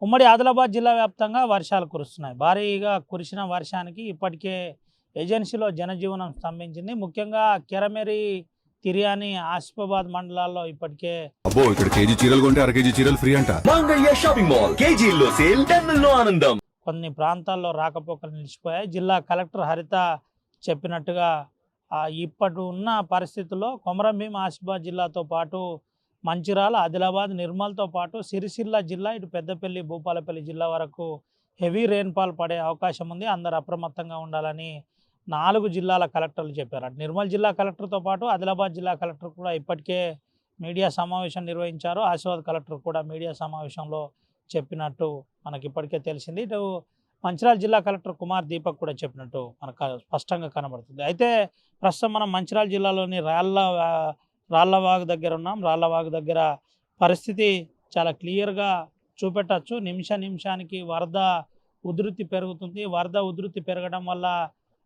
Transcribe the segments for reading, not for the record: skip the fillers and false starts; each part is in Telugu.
ఉమ్మడి ఆదిలాబాద్ జిల్లా వ్యాప్తంగా వర్షాలు కురుస్తున్నాయి. భారీగా కురిసిన వర్షానికి ఇప్పటికే ఏజెన్సీలో జనజీవనం స్తంభించింది. ముఖ్యంగా కెరమెరి, తిర్యాని, ఆసిఫాబాద్ మండలాల్లో ఇప్పటికే అబ్బో ఇక్కడ కేజీ చీరలు కొంటే అర కేజీ చీరలు ఫ్రీ అంట. మంగళ్య షాపింగ్ మాల్ కేజీల్లో సేల్, టన్నుల్లో ఆనందం. కొన్ని ప్రాంతాల్లో రాకపోకలు నిలిచిపోయాయి. జిల్లా కలెక్టర్ హరిత చెప్పినట్టుగా ఇప్పటి ఉన్న పరిస్థితుల్లో కొమరంభీం, ఆసిఫాబాద్ జిల్లాతో పాటు మంచిర్యాల, ఆదిలాబాద్, నిర్మల్తో పాటు సిరిసిల్ల జిల్లా, ఇటు పెద్దపల్లి, భూపాలపల్లి జిల్లా వరకు హెవీ రెయిన్ఫాల్ పడే అవకాశం ఉంది. అందరూ అప్రమత్తంగా ఉండాలని 4 జిల్లాల కలెక్టర్లు చెప్పారు. అటు నిర్మల్ జిల్లా కలెక్టర్తో పాటు ఆదిలాబాద్ జిల్లా కలెక్టర్ కూడా ఇప్పటికే మీడియా సమావేశం నిర్వహించారు. ఆసిఫాబాద్ కలెక్టర్ కూడా మీడియా సమావేశంలో చెప్పినట్టు మనకి ఇప్పటికే తెలిసింది. ఇటు మంచిర్యాల జిల్లా కలెక్టర్ కుమార్ దీపక్ కూడా చెప్పినట్టు మనకు స్పష్టంగా కనబడుతుంది. అయితే ప్రస్తుతం మనం మంచిర్యాల జిల్లాలోని రాళ్లవాగు దగ్గర ఉన్నాం. రాళ్లవాగు దగ్గర పరిస్థితి చాలా క్లియర్గా చూపెట్టచ్చు. నిమిషానికి వరద ఉధృతి పెరుగుతుంది. వరద ఉధృతి పెరగడం వల్ల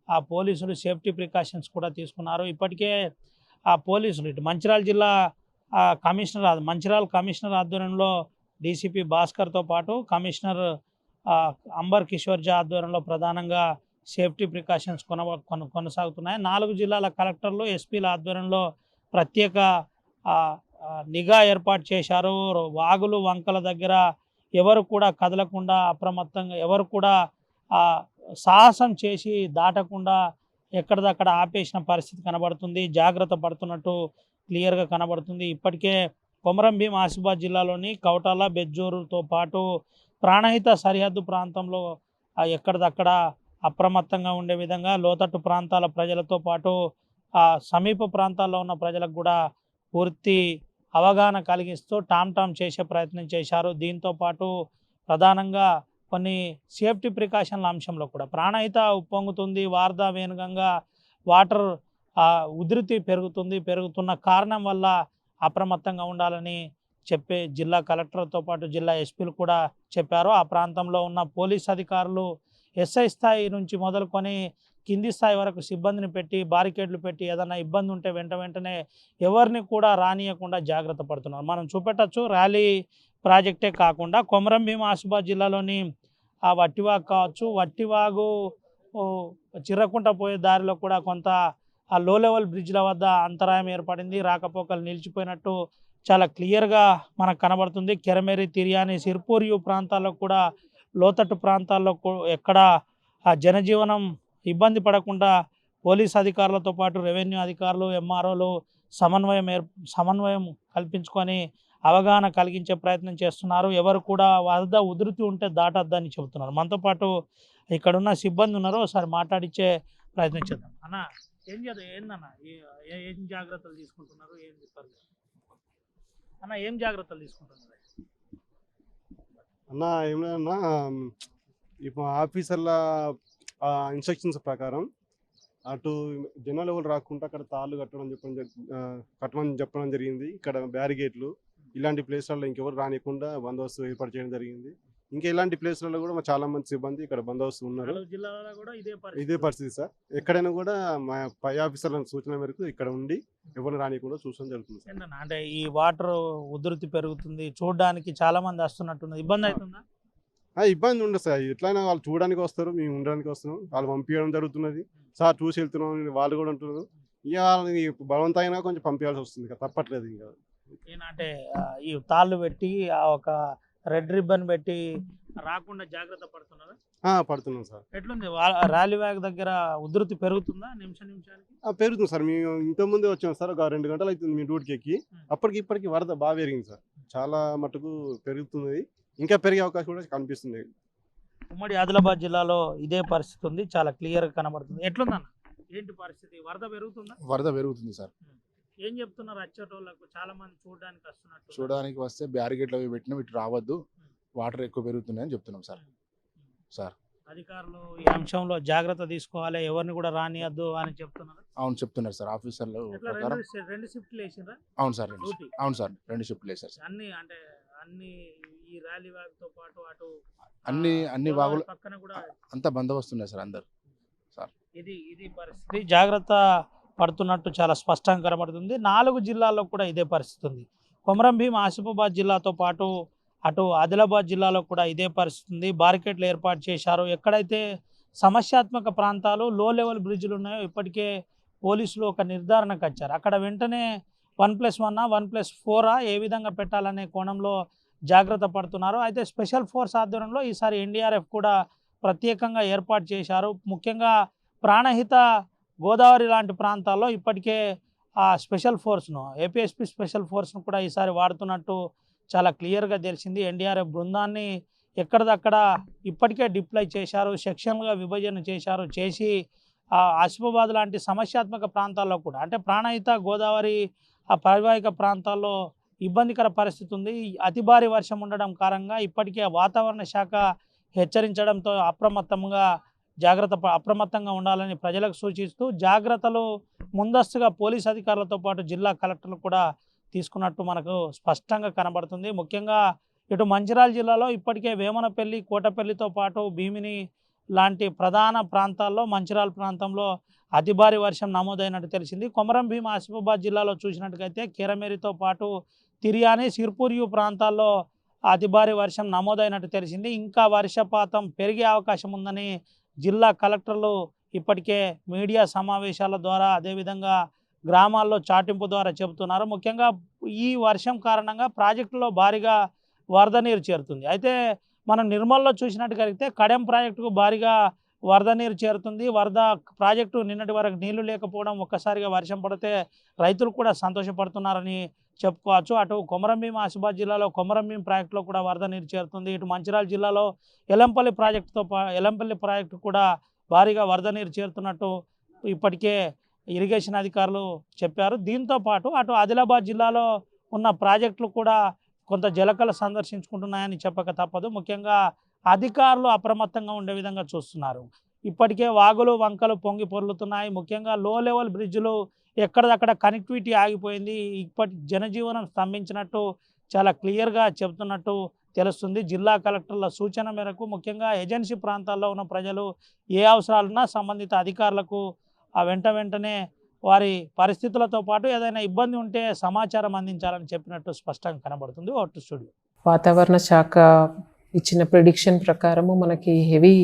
ఆ పోలీసులు సేఫ్టీ ప్రికాషన్స్ కూడా తీసుకున్నారు. ఇప్పటికే ఆ పోలీసులు ఇటు మంచిర్యాల జిల్లా మంచిర్యాల కమిషనర్ ఆధ్వర్యంలో డీసీపీ భాస్కర్తో పాటు కమిషనర్ అంబర్ కిషోర్ జా ఆధ్వర్యంలో ప్రధానంగా సేఫ్టీ ప్రికాషన్స్ కొనసాగుతున్నాయి. 4 జిల్లాల కలెక్టర్లు, ఎస్పీల ఆధ్వర్యంలో ప్రత్యేక నిఘా ఏర్పాటు చేశారు. వాగులు, వంకల దగ్గర ఎవరు కూడా కదలకుండా అప్రమత్తంగా, ఎవరు కూడా సాహసం చేసి దాటకుండా ఎక్కడిదక్కడ ఆపేసిన పరిస్థితి కనబడుతుంది. జాగ్రత్త పడుతున్నట్టు క్లియర్గా కనబడుతుంది. ఇప్పటికే కొమరంభీం, ఆసిఫాబాద్ జిల్లాలోని కౌటాల, బెజ్జూరుతో పాటు ప్రాణహిత సరిహద్దు ప్రాంతంలో ఎక్కడిదక్కడ అప్రమత్తంగా ఉండే విధంగా లోతట్టు ప్రాంతాల ప్రజలతో పాటు సమీప ప్రాంతాల్లో ఉన్న ప్రజలకు కూడా పూర్తి అవగాహన కలిగిస్తూ టామ్ చేసే ప్రయత్నం చేశారు. దీంతో పాటు ప్రధానంగా కొన్ని సేఫ్టీ ప్రికాషన్ల అంశంలో కూడా ప్రాణహిత ఉప్పొంగుతుంది, వారధా వేగంగా వాటర్ ఉధృతి పెరుగుతున్న కారణం వల్ల అప్రమత్తంగా ఉండాలని చెప్పే జిల్లా కలెక్టర్తో పాటు జిల్లా ఎస్పీలు కూడా చెప్పారు. ఆ ప్రాంతంలో ఉన్న పోలీస్ అధికారులు ఎస్ఐ స్థాయి నుంచి మొదలుకొని కింది స్థాయి వరకు సిబ్బందిని పెట్టి బారికేడ్లు పెట్టి ఏదైనా ఇబ్బంది ఉంటే వెంటనే ఎవరిని కూడా రానియకుండా జాగ్రత్త పడుతున్నారు. మనం చూపెట్టచ్చు. ర్యాలీ ప్రాజెక్టే కాకుండా కొమరంభీం, ఆసిఫాబాద్ జిల్లాలోని ఆ వట్టివాగు కావచ్చు, వట్టివాగు చిర్రకుంట పోయే దారిలో కూడా కొంత ఆ లో లెవెల్ బ్రిడ్జ్ల వద్ద అంతరాయం ఏర్పడింది. రాకపోకలు నిలిచిపోయినట్టు చాలా క్లియర్గా మనకు కనబడుతుంది. కెరమెరి, తిర్యాని, సిర్పూరియు ప్రాంతాల్లో కూడా లోతట్టు ప్రాంతాల్లో ఎక్కడ ఆ జనజీవనం ఇబ్బంది పడకుండా పోలీస్ అధికారులతో పాటు రెవెన్యూ అధికారులు, ఎంఆర్ఓలు సమన్వయం కల్పించుకొని అవగాహన కలిగించే ప్రయత్నం చేస్తున్నారు. ఎవరు కూడా వరద ఉధృతి ఉంటే దాటద్దని చెబుతున్నారు. మనతో పాటు ఇక్కడున్న సిబ్బంది ఉన్నారు, ఒకసారి మాట్లాడించే ప్రయత్నం చేద్దాం. అన్న ఏందన్న ఏం జాగ్రత్తలు తీసుకుంటున్నారు, ఏం చెప్పారు అన్న? ఏం జాగ్రత్తలు తీసుకుంటున్నారు అన్న? ఏం లేదన్నా, ఇప్పుడు ఆఫీసర్ల ఇన్స్ట్రక్షన్స్ ప్రకారం అటు జనాలు ఎవరు రాకుండా అక్కడ తాళ్ళు కట్టమని చెప్పడం జరిగింది. ఇక్కడ బ్యారిగేట్లు ఇలాంటి ప్లేస్లలో ఇంకెవరు రానియకుండా బందోబస్తు ఏర్పాటు చేయడం జరిగింది. ఇంకా ఇలాంటి ప్లేస్లలో కూడా చాలా మంది సిబ్బంది ఇక్కడ బందోబస్తు ఉన్నారు. ఇదే పరిస్థితి సార్. ఎక్కడైనా కూడా మా పై ఆఫీసర్ల సూచన మేరకు ఇక్కడ ఉండి ఎవరిని రానియకుండా చూసడం జరుగుతుంది సార్. అంటే ఈ వాటర్ ఉధృతి పెరుగుతుంది, చూడడానికి చాలా మంది వస్తున్నట్టున్నది, ఇబ్బంది అవుతుందా? ఇబ్బంది ఉండదు సార్. ఎట్లయినా వాళ్ళు చూడడానికి వస్తారు, మేము ఉండడానికి వస్తున్నాం. వాళ్ళు పంపించడం జరుగుతున్నది సార్. చూసి వెళ్తున్నాం వాళ్ళు కూడా ఉంటున్నారు. ఇక వాళ్ళని బలవంతంగా కొంచెం పంపించాల్సి వస్తుంది, తప్పట్లేదు. ఇంకా ఏంటంటే ఈ తాళ్ళు పెట్టి ఒక రెడ్ రిబ్బన్ పెట్టి రాకుండా జాగ్రత్త పడుతున్నారు. పడుతున్నాం సార్. ఎట్లుంది ర్యాలీ వ్యాగ్ దగ్గర ఉధృతి పెరుగుతుందా నిమిషానికి? పెరుగుతుంది సార్. మేము ఇంతకుముందే వచ్చాం సార్, ఒక 2 గంటలు అవుతుంది మీ డ్యూటీకి ఎక్కి. ఇప్పటికి వరద బాగా పెరిగింది సార్. చాలా మటుకు పెరుగుతుంది, ఇంకా పెరిగే అవకాశం కూడా కనిపిస్తుంది. ఉమ్మడి ఆదిలాబాద్ జిల్లాలో ఇదే పరిస్థితి ఉంది, చాలా క్లియర్గా కనబడుతుంది. ఎట్లుందన్న, ఏంటి పరిస్థితి? వరద పెరుగుతుందా? వరద పెరుగుతుంది సార్. ఏం చెప్తున్నారు వచ్చేటోళ్ళకు? చాలా మంది చూడడానికి వస్తే బ్యారిగేట్లు అవి పెట్టినాం, ఇటు రావద్దు, వాటర్ ఎక్కువ పెరుగుతున్నాయని చెప్తున్నాం సార్. అధికారులు ఈ అంశంలో జాగ్రత్త తీసుకోవాలి, ఎవరిని కూడా రానియద్దు అని చెప్తున్నారు. అవును చెప్తున్నారు సార్. ఆఫీసర్లు రెండు షిఫ్ట్లు వేసిండ్రా? అవును సార్, 2 షిఫ్ట్లు వేసారు సార్. అన్ని ఈ ర్యాలీ వాగ్ తో పాటు అటు అన్ని వాగులు పక్కన కూడా అంతా బందోబస్తున్నాయి సార్ అందరు సార్. ఇది పరిస్థితి. జాగ్రత్త పడుతున్నట్టు చాలా స్పష్టంగా కనబడుతుంది. 4 జిల్లాల్లో కూడా ఇదే పరిస్థితి ఉంది. కొమరంభీం, ఆసిఫాబాద్ జిల్లాతో పాటు అటు ఆదిలాబాద్ జిల్లాలో కూడా ఇదే పరిస్థితి ఉంది. బారికేడ్లు ఏర్పాటు చేశారు. ఎక్కడైతే సమస్యాత్మక ప్రాంతాలు, లో లెవెల్ బ్రిడ్జ్లు ఉన్నాయో ఇప్పటికే పోలీసులు ఒక నిర్ధారణకు వచ్చారు. అక్కడ వెంటనే 1+1 1+4 ఏ విధంగా పెట్టాలనే కోణంలో జాగ్రత్త పడుతున్నారు. అయితే స్పెషల్ ఫోర్స్ ఆధ్వర్యంలో ఈసారి ఎన్డీఆర్ఎఫ్ కూడా ప్రత్యేకంగా ఏర్పాటు చేశారు. ముఖ్యంగా ప్రాణహిత, గోదావరి లాంటి ప్రాంతాల్లో ఇప్పటికే ఆ స్పెషల్ ఫోర్స్ను, ఏపీఎస్పీ స్పెషల్ ఫోర్స్ను కూడా ఈసారి వాడుతున్నట్టు చాలా క్లియర్గా తెలిసింది. ఎన్డీఆర్ఎఫ్ బృందాన్ని ఎక్కడిదక్కడ ఇప్పటికే డిప్లాయ్ చేశారు, సెక్షన్లుగా విభజన చేసి ఆసిఫాబాద్ లాంటి సమస్యాత్మక ప్రాంతాల్లో కూడా, అంటే ప్రాణహిత, గోదావరి ఆ పరివాహిక ప్రాంతాల్లో ఇబ్బందికర పరిస్థితి ఉంది. అతి భారీ వర్షం ఉండడం కారణంగా ఇప్పటికే వాతావరణ శాఖ హెచ్చరించడంతో అప్రమత్తంగా ఉండాలని ప్రజలకు సూచిస్తూ జాగ్రత్తలు ముందస్తుగా పోలీస్ అధికారులతో పాటు జిల్లా కలెక్టర్లు కూడా తీసుకున్నట్టు మనకు స్పష్టంగా కనబడుతుంది. ముఖ్యంగా ఇటు మంచిర్యాల జిల్లాలో ఇప్పటికే వేమనపల్లి, కోటపల్లితో పాటు భీమిని లాంటి ప్రధాన ప్రాంతాల్లో, మంచిర్యాల ప్రాంతంలో అతి భారీ వర్షం నమోదైనట్టు తెలిసింది. కొమరం భీం ఆసిఫాబాద్ జిల్లాలో చూసినట్టుగైతే కెరమేరితో పాటు తిరియాని, సిర్పూర్యు ప్రాంతాల్లో అతి భారీ వర్షం నమోదైనట్టు తెలిసింది. ఇంకా వర్షపాతం పెరిగే అవకాశం ఉందని జిల్లా కలెక్టర్లు ఇప్పటికే మీడియా సమావేశాల ద్వారా, అదేవిధంగా గ్రామాల్లో చాటింపు ద్వారా చెబుతున్నారు. ముఖ్యంగా ఈ వర్షం కారణంగా ప్రాజెక్టులో భారీగా వరద నీరు చేరుతుంది. అయితే మనం నిర్మల్లో చూసినట్టుగైతే కడెం ప్రాజెక్టుకు భారీగా వరద నీరు చేరుతుంది. వరద ప్రాజెక్టు నిన్నటి వరకు నీళ్లు లేకపోవడం, ఒక్కసారిగా వర్షం పడితే రైతులు కూడా సంతోషపడుతున్నారని చెప్పుకోవచ్చు. అటు కొమరం భీం ఆసిఫాబాద్ జిల్లాలో కొమరం భీం ప్రాజెక్టులో కూడా వరద నీరు చేరుతుంది. ఇటు మంచిర్యాల జిల్లాలో ఎలంపల్లి ప్రాజెక్టు కూడా భారీగా వరద నీరు చేరుతున్నట్టు ఇప్పటికే ఇరిగేషన్ అధికారులు చెప్పారు. దీంతో పాటు అటు ఆదిలాబాద్ జిల్లాలో ఉన్న ప్రాజెక్టులు కూడా కొంత జలకళ సందర్శించుకుంటున్నాయని చెప్పక తప్పదు. ముఖ్యంగా అధికారులు అప్రమత్తంగా ఉండే విధంగా చూస్తున్నారు. ఇప్పటికే వాగులు, వంకలు పొంగి పొర్లుతున్నాయి. ముఖ్యంగా లో లెవెల్ బ్రిడ్జ్లు ఎక్కడిదక్కడ కనెక్టివిటీ ఆగిపోయింది. ఇప్పటి జనజీవనం స్తంభించినట్టు చాలా క్లియర్గా చెబుతున్నట్టు తెలుస్తుంది. జిల్లా కలెక్టర్ల సూచన మేరకు ముఖ్యంగా ఏజెన్సీ ప్రాంతాల్లో ఉన్న ప్రజలు ఏ అవసరాలున్నా సంబంధిత అధికారులకు వెంటనే వారి పరిస్థితులతో పాటు ఏదైనా ఇబ్బంది ఉంటే సమాచారం అందించాలని చెప్పినట్టు స్పష్టంగా కనబడుతుంది. Vote studio. వాతావరణ శాఖ ఇచ్చిన ప్రిడిక్షన్ ప్రకారము మనకి హెవీ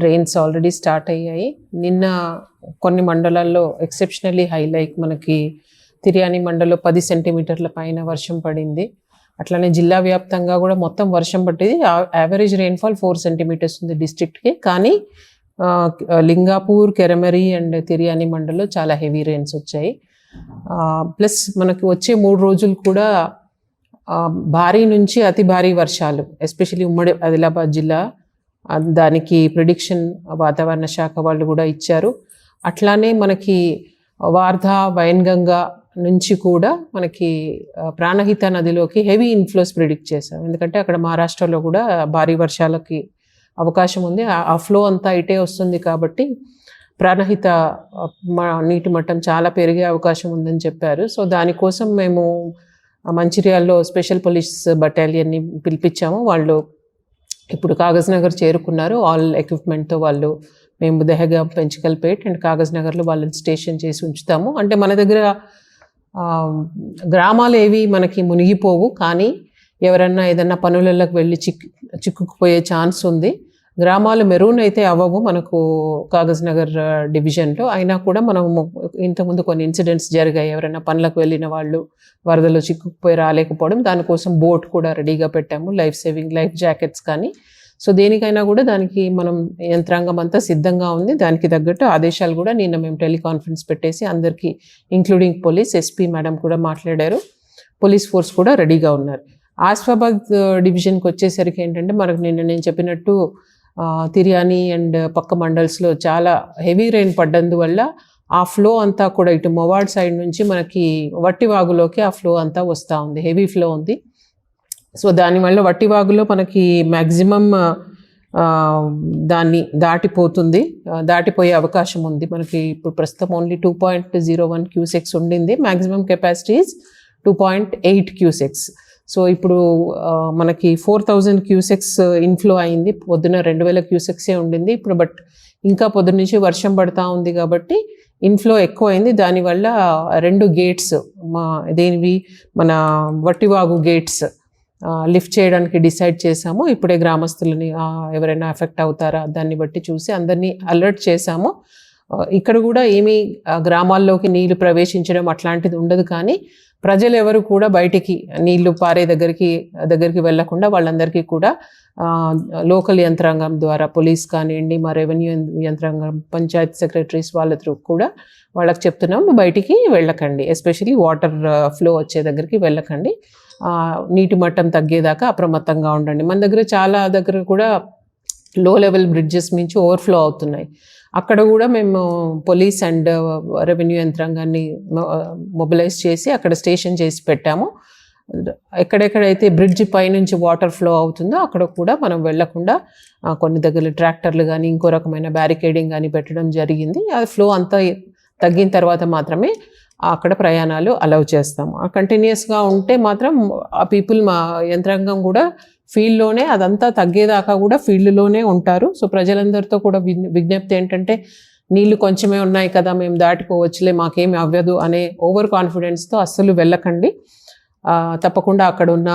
రెయిన్స్ ఆల్రెడీ స్టార్ట్ అయ్యాయి. నిన్న కొన్ని మండలాల్లో ఎక్సెప్షనల్లీ హై, లైక్ మనకి తిర్యాని మండలంలో 10 సెంటీమీటర్ల పైన వర్షం పడింది. అట్లానే జిల్లా వ్యాప్తంగా కూడా మొత్తం వర్షం పట్టేది. యావరేజ్ రెయిన్ఫాల్ 4 సెంటీమీటర్స్ ఉంది డిస్ట్రిక్ట్కి. కానీ లింగాపూర్, కెరమరి అండ్ తిర్యాని మండలంలో చాలా హెవీ రెయిన్స్ వచ్చాయి. ప్లస్ మనకి వచ్చే 3 రోజులు కూడా భారీ నుంచి అతి భారీ వర్షాలు, ఎస్పెషల్లీ ఉమ్మడి ఆదిలాబాద్ జిల్లా, దానికి ప్రిడిక్షన్ వాతావరణ శాఖ వాళ్ళు కూడా ఇచ్చారు. అట్లానే మనకి వార్ధా, వైన్గంగా నుంచి కూడా మనకి ప్రాణహిత నదిలోకి హెవీ ఇన్ఫ్లోస్ ప్రిడిక్ట్ చేశారు. ఎందుకంటే అక్కడ మహారాష్ట్రలో కూడా భారీ వర్షాలకి అవకాశం ఉంది. ఆ ఫ్లో అంతా ఇటే వస్తుంది కాబట్టి ప్రాణహిత నీటి మట్టం చాలా పెరిగే అవకాశం ఉందని చెప్పారు. సో దానికోసం మేము మంచిర్యాలలో స్పెషల్ పోలీస్ బటాలియన్ని పిలిపించాము. వాళ్ళు ఇప్పుడు కాగజ్ నగర్ చేరుకున్నారు. ఆల్ ఎక్విప్మెంట్తో వాళ్ళు మేము దహగాం, పెంచకల్పేట్ అండ్ కాగజ్ నగర్లో వాళ్ళని స్టేషన్ చేసి ఉంచుతాము. అంటే మన దగ్గర గ్రామాలు ఏవి మనకి మునిగిపోవు, కానీ ఎవరన్నా ఏదన్నా పనులలోకి వెళ్ళి చిక్కుకుపోయే ఛాన్స్ ఉంది. గ్రామాలు మెరూన్ అయితే అవ్వవు మనకు కాగజ్ నగర్ డివిజన్లో. అయినా కూడా మనం ఇంతకుముందు కొన్ని ఇన్సిడెంట్స్ జరిగాయి. ఎవరైనా పనులకు వెళ్ళిన వాళ్ళు వరదలో చిక్కుకుపోయి రాలేకపోవడం, దానికోసం బోట్ కూడా రెడీగా పెట్టాము, లైఫ్ సేవింగ్ లైఫ్ జాకెట్స్ కానీ. సో దేనికైనా కూడా దానికి మనం యంత్రాంగం అంతా సిద్ధంగా ఉంది. దానికి తగ్గట్టు ఆదేశాలు కూడా నిన్న మేము టెలికాన్ఫరెన్స్ పెట్టేసి అందరికీ, ఇంక్లూడింగ్ పోలీస్, ఎస్పీ మేడం కూడా మాట్లాడారు. పోలీస్ ఫోర్స్ కూడా రెడీగా ఉన్నారు. ఆసిఫాబాద్ డివిజన్కి వచ్చేసరికి ఏంటంటే మనకు నిన్న నేను చెప్పినట్టు తిర్యాని అండ్ పక్క మండల్స్లో చాలా హెవీ రెయిన్ పడ్డందువల్ల ఆ ఫ్లో అంతా కూడా ఇటు మొవాడ్ సైడ్ నుంచి మనకి వట్టివాగులోకి ఆ ఫ్లో అంతా వస్తూ ఉంది, హెవీ ఫ్లో ఉంది. సో దానివల్ల వట్టివాగులో మనకి మ్యాక్సిమం దాన్ని దాటిపోయే అవకాశం ఉంది. మనకి ఇప్పుడు ప్రస్తుతం ఓన్లీ 2.01 క్యూసెక్స్ ఉండింది. Maximum capacity 2.8 cusecs. సో ఇప్పుడు మనకి 4000 క్యూసెక్స్ ఇన్ఫ్లో అయింది. పొద్దున 2000 క్యూసెక్సే ఉండింది ఇప్పుడు. బట్ ఇంకా పొద్దున్న నుంచి వర్షం పడతా ఉంది కాబట్టి ఇన్ఫ్లో ఎక్కువ అయింది. దానివల్ల 2 గేట్స్ దేనివి మన వట్టివాగు గేట్స్ లిఫ్ట్ చేయడానికి డిసైడ్ చేశాము. ఇప్పుడే గ్రామస్తులని ఎవరైనా ఎఫెక్ట్ అవుతారా దాన్ని బట్టి చూసి అందరినీ అలర్ట్ చేశాము. ఇక్కడ కూడా ఏమీ గ్రామాల్లోకి నీళ్లు ప్రవేశించడం అట్లాంటిది ఉండదు, కానీ ప్రజలు ఎవరు కూడా బయటికి నీళ్లు పారే దగ్గరికి వెళ్లకుండా వాళ్ళందరికీ కూడా లోకల్ యంత్రాంగం ద్వారా పోలీస్ కానివ్వండి, మా రెవెన్యూ యంత్రాంగం, పంచాయత్ సెక్రటరీస్ వాళ్ళ త్రూ కూడా వాళ్ళకి చెప్తున్నాం, బయటికి వెళ్ళకండి, ఎస్పెషలీ వాటర్ ఫ్లో వచ్చే దగ్గరికి వెళ్ళకండి, నీటి మట్టం తగ్గేదాకా అప్రమత్తంగా ఉండండి. మన దగ్గర చాలా దగ్గర కూడా లో లెవెల్ బ్రిడ్జెస్ నుంచి ఓవర్ఫ్లో అవుతున్నాయి. అక్కడ కూడా మేము పోలీస్ అండ్ రెవెన్యూ యంత్రాంగాన్ని మొబిలైజ్ చేసి అక్కడ స్టేషన్ చేసి పెట్టాము. ఎక్కడెక్కడైతే బ్రిడ్జ్ పైనుంచి వాటర్ ఫ్లో అవుతుందో అక్కడ కూడా మనం వెళ్లకుండా కొన్ని దగ్గర ట్రాక్టర్లు కానీ ఇంకో రకమైన బ్యారికేడింగ్ కానీ పెట్టడం జరిగింది. ఆ ఫ్లో అంతా తగ్గిన తర్వాత మాత్రమే అక్కడ ప్రయాణాలు అలౌ చేస్తాము. కంటిన్యూస్గా ఉంటే మాత్రం ఆ పీపుల్, మా యంత్రాంగం కూడా ఫీల్డ్లోనే అదంతా తగ్గేదాకా కూడా ఫీల్డ్లోనే ఉంటారు. సో ప్రజలందరితో కూడా విజ్ఞప్తి ఏంటంటే, నీళ్లు కొంచెమే ఉన్నాయి కదా, మేము దాటిపోవచ్చులే, మాకేమి అవ్వదు అనే ఓవర్ కాన్ఫిడెన్స్తో అస్సలు వెళ్ళకండి. తప్పకుండా అక్కడ ఉన్న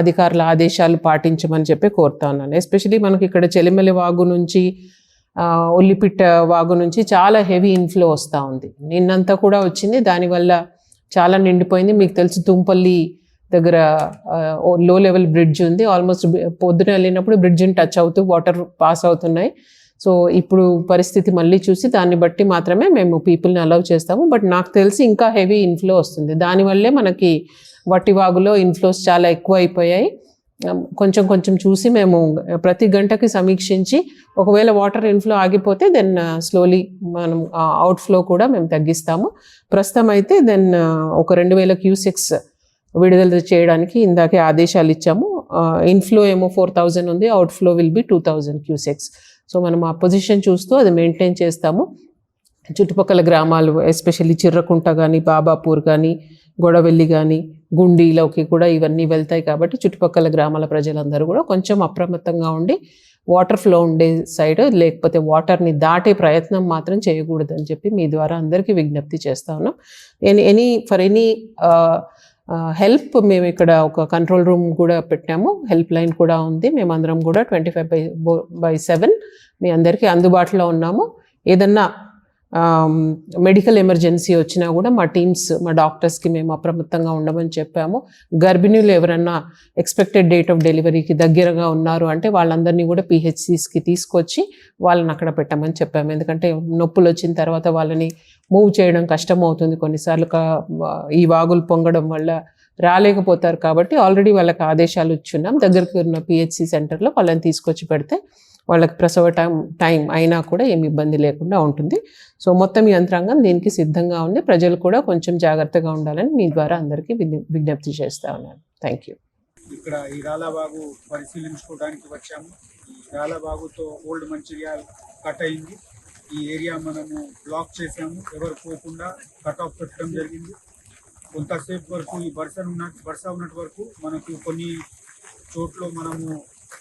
అధికారుల ఆదేశాలు పాటించమని చెప్పి కోరుతా ఉన్నాను. ఎస్పెషలీ మనకి ఇక్కడ చెలిమెలి వాగు నుంచి, ఉల్లిపిట్ట వాగు నుంచి చాలా హెవీ ఇన్ఫ్లో వస్తూ ఉంది. నిన్నంతా కూడా వచ్చింది, దానివల్ల చాలా నిండిపోయింది. మీకు తెలుసు తుంపల్లి దగ్గర లో లెవెల్ బ్రిడ్జ్ ఉంది. ఆల్మోస్ట్ పొద్దున వెళ్ళినప్పుడు బ్రిడ్జ్ని టచ్ అవుతూ వాటర్ పాస్ అవుతున్నాయి. సో ఇప్పుడు పరిస్థితి మళ్ళీ చూసి దాన్ని బట్టి మాత్రమే మేము పీపుల్ని అలౌ చేస్తాము. బట్ నాకు తెలిసి ఇంకా హెవీ ఇన్ఫ్లో వస్తుంది. దానివల్లే మనకి వట్టివాగులో ఇన్ఫ్లోస్ చాలా ఎక్కువ అయిపోయాయి. కొంచెం కొంచెం చూసి మేము ప్రతి గంటకి సమీక్షించి, ఒకవేళ వాటర్ ఇన్ఫ్లో ఆగిపోతే దెన్ స్లోలీ మనం అవుట్ఫ్లో కూడా మేము తగ్గిస్తాము. ప్రస్తుతం అయితే దెన్ ఒక 2000 క్యూసెక్స్ విడుదల చేయడానికి ఇందాకే ఆదేశాలు ఇచ్చాము. ఇన్ఫ్లో ఏమో 4000 ఉంది, outflow will be 2000 cusecs. So మనం ఆ పొజిషన్ చూస్తూ అది మెయింటైన్ చేస్తాము. చుట్టుపక్కల గ్రామాలు, ఎస్పెషల్లీ చిర్రకుంట కానీ, బాబాపూర్ కానీ, గొడవెల్లి కానీ, గుండీలోకి కూడా ఇవన్నీ వెళ్తాయి. కాబట్టి చుట్టుపక్కల గ్రామాల ప్రజలందరూ కూడా కొంచెం అప్రమత్తంగా ఉండి వాటర్ ఫ్లో ఉండే సైడ్, లేకపోతే వాటర్ని దాటే ప్రయత్నం మాత్రం చేయకూడదని చెప్పి మీ ద్వారా అందరికీ విజ్ఞప్తి చేస్తా ఉన్నాం. ఫర్ ఎనీ హెల్ప్ మేము ఇక్కడ ఒక కంట్రోల్ రూమ్ కూడా పెట్టాము, హెల్ప్ లైన్ కూడా ఉంది. మేమందరం కూడా 24/7 మీ అందరికీ అందుబాటులో ఉన్నాము. ఏదన్నా మెడికల్ ఎమర్జెన్సీ వచ్చినా కూడా మా టీమ్స్, మా డాక్టర్స్కి మేము అప్రమత్తంగా ఉండమని చెప్పాము. గర్భిణీలు ఎవరన్నా ఎక్స్పెక్టెడ్ డేట్ ఆఫ్ డెలివరీకి దగ్గరగా ఉన్నారు అంటే వాళ్ళందరినీ కూడా PHCస్కి తీసుకొచ్చి వాళ్ళని అక్కడ పెట్టమని చెప్పాము. ఎందుకంటే నొప్పులు వచ్చిన తర్వాత వాళ్ళని మూవ్ చేయడం కష్టం అవుతుంది. కొన్నిసార్లు ఈ వాగులు పొంగడం వల్ల రాలేకపోతారు. కాబట్టి ఆల్రెడీ వాళ్ళకి ఆదేశాలు ఇచ్చున్నాం. దగ్గరికి ఉన్న PHC సెంటర్లో వాళ్ళని తీసుకొచ్చి పెడితే వాళ్ళకి ప్రసవ టైం అయినా కూడా ఏమి ఇబ్బంది లేకుండా ఉంటుంది. సో మొత్తం యంత్రాంగం దీనికి సిద్ధంగా ఉంది. ప్రజలు కూడా కొంచెం జాగ్రత్తగా ఉండాలని మీ ద్వారా అందరికీ విజ్ఞప్తి చేస్తా ఉన్నాను. Thank you. ఇక్కడ ఈ రాలాబాగు పరిశీలించుకోవడానికి వచ్చాము. ఈ రాలాబాగుతో ఓల్డ్ మంచిర్యాల్ కట్ అయింది. ఈ ఏరియా మనము బ్లాక్ చేసాము, ఎవరు పోకుండా కట్ ఆఫ్ పెట్టడం జరిగింది. కొంతసేపు వరకు ఈ వర్ష ఉన్నట్టు వరకు మనకు కొన్ని చోట్ల మనము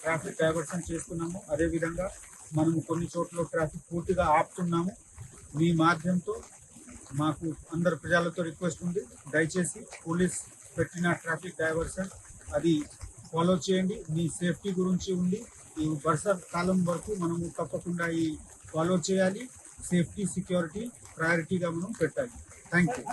ట్రాఫిక్ డైవర్షన్ చేస్తున్నాము. అదేవిధంగా మనము కొన్ని చోట్ల ట్రాఫిక్ పూర్తిగా ఆపుతున్నాము. మీ మాధ్యమంతో మాకు అందరు ప్రజలతో రిక్వెస్ట్ ఉంది, దయచేసి పోలీస్ పెట్టిన ట్రాఫిక్ డైవర్షన్ అది ఫాలో చేయండి. మీ సేఫ్టీ గురించి ఉంది. ఈ వర్షాకాలం వరకు మనము తప్పకుండా ఈ ఫాలో చేయాలి. సేఫ్టీ, సెక్యూరిటీ ప్రయారిటీగా మనం పెట్టాలి. Thank you.